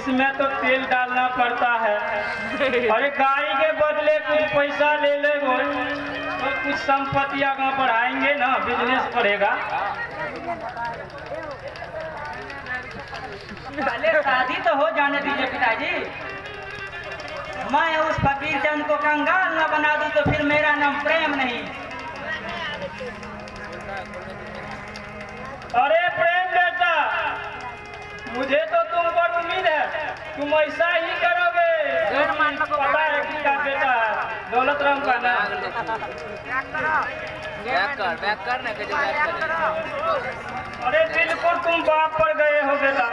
इसमें तो तेल डालना पड़ता है। अरे गाड़ी के बदले कुछ पैसा ले ले तो कुछ संपत्ति आगे बढ़ाएंगे ना, बिजनेस बढ़ेगा। पहले शादी तो हो जाने दीजिए पिताजी। मैं उस फकीर चंद को कंगाल न बना दूं तो फिर मेरा नाम प्रेम नहीं। अरे प्रेम बेटा, मुझे तो तुम पर उम्मीद है, तुम ऐसा ही करोगे। पता है कि क्या बेटा है, दौलत राम का नाम। अरे बिल्कुल तुम बाप पर गए हो बेटा।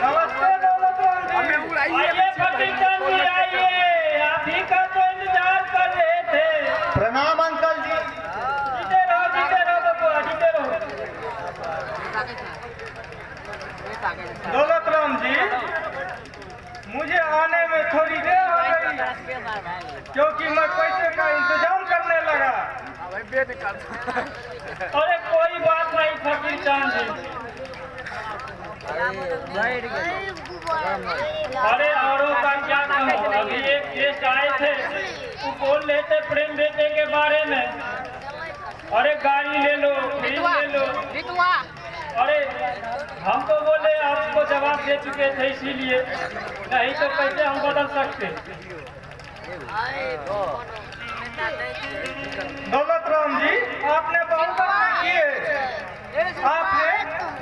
नमस्ते दौलत राम जी। आइए फकीर चंद जी, आइए, आप ही का तो इंतजार कर रहे थे। प्रणाम अंकल जी। जीते रहो बबुआ, जीते रहो। दौलत राम जी, मुझे आने में थोड़ी देर हो गई क्योंकि मैं पैसे का इंतजाम करने लगा। अरे कोई बात नहीं फकीर चंद जी। अरे औरों का क्या कहूँ, अभी एक गेस्ट आए थे, वो बोल रहे थे प्रेम बेटे के बारे में। अरे गाड़ी ले लो, फ्रिज ले लो। अरे हम तो बोले आपको जवाब दे चुके थे, इसीलिए नहीं तो कैसे हम बदल सकते। दौलत राम जी, आपने बहुत अच्छा किए। आपने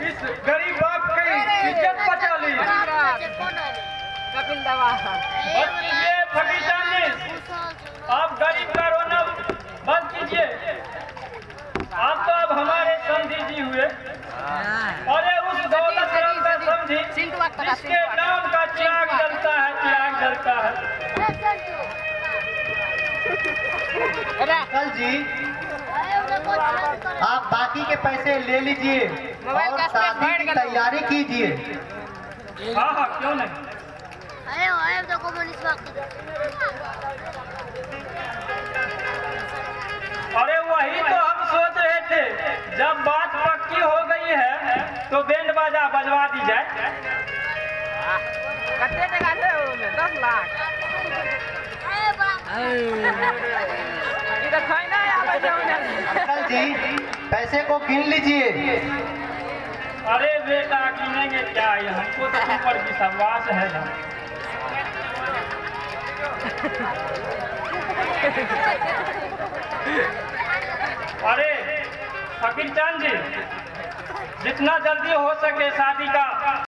इस गरीब बाप की इज्जत बचा ली। बस कीजिए फकीर चंद जी, आप गरीब का रोना बंद कीजिए। आप तो अब हमारे समझी जी हुए। अरे उस दौलत राम का समझी जिसके नाम का चिराग जलता है, चिराग जलता है। अंकल जी, आप बाकी के पैसे ले लीजिए और शादी की तैयारी कीजिए। हाँ हाँ, क्यों नहीं। अरे वही तो हम सोच रहे थे, जब बात पक्की हो गई है तो बैंड बाजा बजवा दी जाए। 10 लाख। अंकल जी, पैसे को गिन लीजिए। अरे बेटा, गिनेंगे क्या, ये हमको तो तुम पर विश्वास है ना। अरे फकीर चंद जी, जितना जल्दी हो सके शादी का